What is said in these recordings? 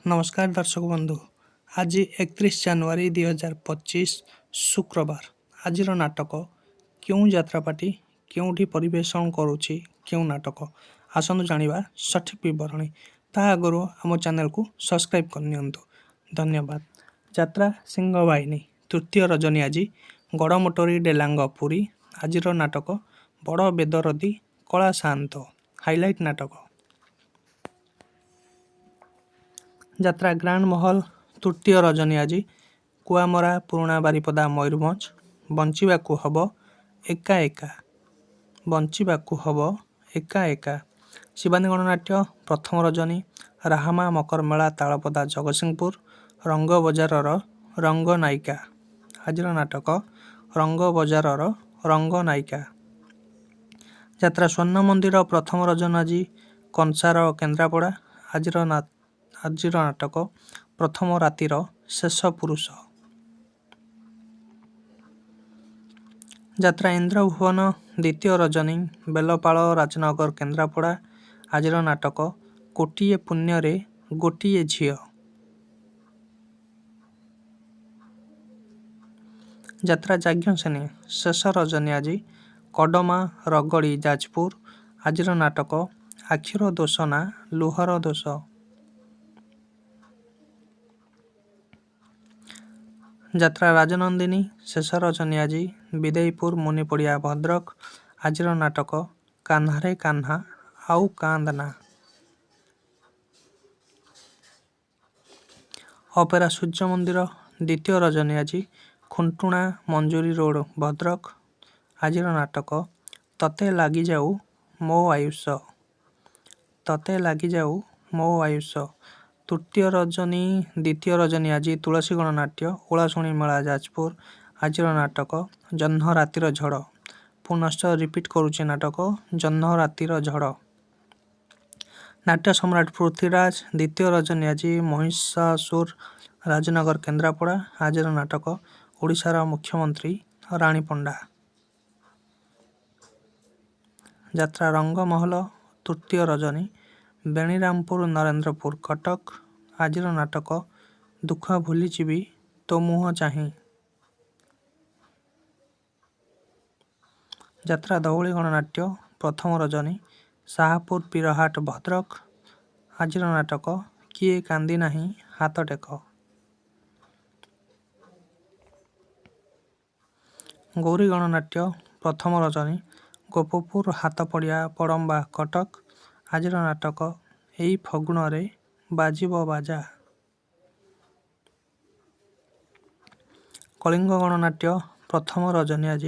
नमस्कार दर्शक बंधु। आज 31 जनवरी 2025 शुक्रवार। आज नाटक क्यों यात्रापाटी क्योंठी परिवेशन करुछि क्यों नाटक आसनु जानिबा सठिक विवरणी ता आगरो आम चैनल को सब्सक्राइब करनियंतु। धन्यवाद। यात्रा सिंहवाहिनी तृतीय रजनी आज गड़मोटरी डेलांग पुरी। आज नाटक बड़ बेदरदी कला शांत हाइलाइट नाटक यात्रा ग्रांड महल तृतीय रजनी आज कुआमरा पुराणा बारिपदा मयूरभंज बंचिबाकू हब एका एका बंचिबाकू हब एका एका शिवानी गणनाट्य प्रथम रजनी राहामा मकरमेला तालपदा जगतसिंहपुर रंग बजारर रंग नायिका। आज नाटक रंग बजारर रंग नायिका। यात्रा स्वर्ण मंदिर प्रथम रजन आज कंसार केन्द्रापड़ा। आज नाटक प्रथम रातिर शेष पुरुष। यात्रा इंद्रभुवन द्वितीय रजनी बेलपाल राजनगर केन्द्रापड़ा। आज नाटक कोटिए पुण्य गोटिए झील। यात्रा जाज्ञसेनी शेष रजनी आज कड़मा रगड़ी जाजपुर। आज नाटक आखिर दोष ना लुहर दोष। यात्रा राजनंदिनी शेष रजनी आज विदेईपुर मुनिपड़िया भद्रक। आज नाटक कान्हारे कान्हा आउ कांदना। अपेरा सूर्य मंदिर द्वितीय रजनी आज खुंटुणा मंजूरी रोड भद्रक। आज नाटक तते लगी जाऊ मो आयुष तते लगी जाऊ मो आयुष। तृतीय रजनी द्वितीय रजनी आज तुलसी गणनाट्य ओलाशुणी मेला जाजपुर। आज नाटक जह्न रातिर झड़ पुनश्च रिपीट करुचे नाटक जह्न रातिर झड़। नाट्य सम्राट पृथ्वीराज द्वितीय रजनी आज महिषासुर राजनगर केन्द्रापड़ा। आज नाटक ओडिशार मुख्यमंत्री राणी पंडा। यात्रा रंगमहल तृतीय रजनी बेणीरामपुर नरेन्द्रपुर कटक। आज नाटक दुख भूलीजीवी तो मुह चाही। यात्रा धौली गणनाट्य प्रथम रजनी शाहपुर पीरहाट भद्रक। आज नाटक किए कांदी नाही हाथ टेक। गौरी गणनाट्य प्रथम रजनी गोपपुर हाथपड़िया पड़म्बा कटक। आज नाटक एई फगुण रे बाजिब बाजा। कलिंग गणनाट्य प्रथम रजनी आज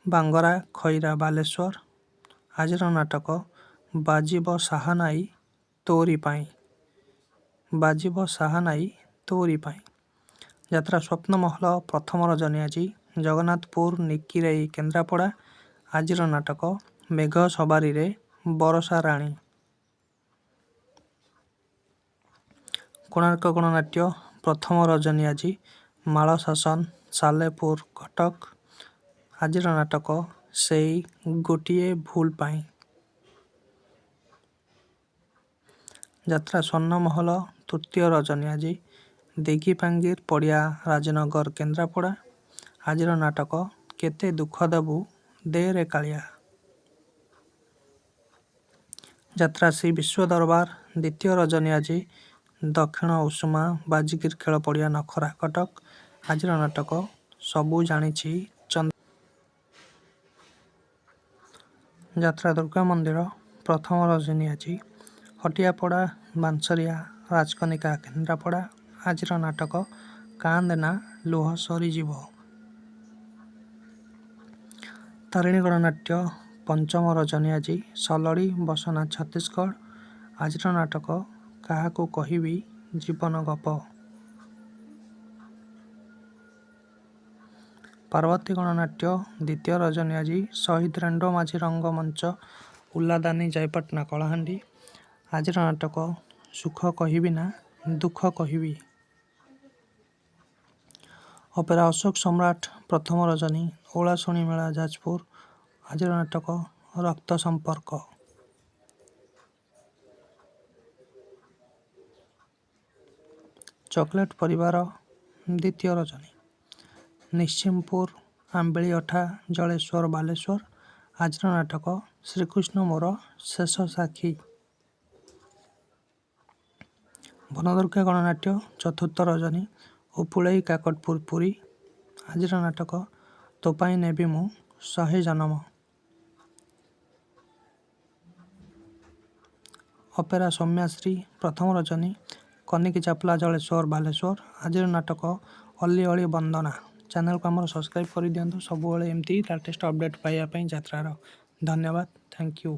बांगरा खैरा बालेश्वर। आज नाटक बाजिब साहानाई तोरी पाई बाजिब साहानाई तोरी पाई। यात्रा स्वप्नमहल प्रथम रजनी आज जगन्नाथपुर निकिरेई केन्द्रापड़ा। आज नाटक मेघ सवारी रे बरसा राणी। कोणार्क गणनाट्य प्रथम रजनी आज माल शासन सालेपुर कटक। आज नाटक सेई गोटिए भूल पाई। यात्रा स्वर्णमहल तृतीय रजनी आज दिघीपांगीर पड़िया राजनगर केन्द्रापड़ा। आज नाटक केते दुख देबू दे रे कालिया। यात्रा श्री विश्व दरबार द्वितीय रजनी आज दक्षिण उषुमा बाजिगिर खेल पड़िया नखरा कटक। आज नाटक सबू जानिछि चंद। यात्रा दुर्गा मंदिर प्रथम रजनी आज हटियापड़ा बांसरिया राजकनिका केन्द्रापड़ा। आज नाटक कांदेना लुह सरीजीव। तारिणी गणनाट्य पंचम रजनी आज सलड़ी बसना छत्तीसगढ़। आज नाटक काहाकू कहिबी जीवन गप। पार्वती गणनाट्य द्वितीय रजनी आज शहीद रेंडो माझी रंगमंच उल्लादानी जयपाटना कलाहांडी। आज नाटक सुख कहिबी ना दुख कहिबी। अपेरा अशोक सम्राट प्रथम रजनी ओलाशुणी मेला जाजपुर। आज नाटक रक्त संपर्क। ଚକୋଲେଟ୍ ପରିବାର ଦ୍ୱିତୀୟ ରଜନୀ। ନିଶ୍ଚିମପୁର ଆମ୍ବିଳି ଅଠା ଜଳେଶ୍ୱର ବାଲେଶ୍ୱର। ଆଜିର ନାଟକ ଶ୍ରୀକୃଷ୍ଣ ମୋର ଶେଷ ସାକ୍ଷୀ। ବନଦୁର୍ଗା ଗଣନାଟ୍ୟ ଚତୁର୍ଥ ରଜନୀ। ଉପୁଳେଇ କାକଟପୁର ପୁରୀ। ଆଜିର ନାଟକ ତୋ ପାଇଁ ନେବି ମୁଁ 100 ଜନମ। ଅପେରା ସୌମ୍ୟାଶ୍ରୀ ପ୍ରଥମ ରଜନୀ। କନିକି ଚାପଲା ଜଳେଶ୍ୱର ବାଲେଶ୍ୱର। ଆଜିର ନାଟକ ଅଲି ଅଳି ବନ୍ଦନା। ଚ୍ୟାନେଲକୁ ଆମର ସବସ୍କ୍ରାଇବ୍ କରିଦିଅନ୍ତୁ ସବୁବେଳେ ଏମିତି ଲାଟେଷ୍ଟ ଅପଡ଼େଟ୍ ପାଇବା ପାଇଁ ଯାତ୍ରାର। ଧନ୍ୟବାଦ, ଥ୍ୟାଙ୍କ ୟୁ।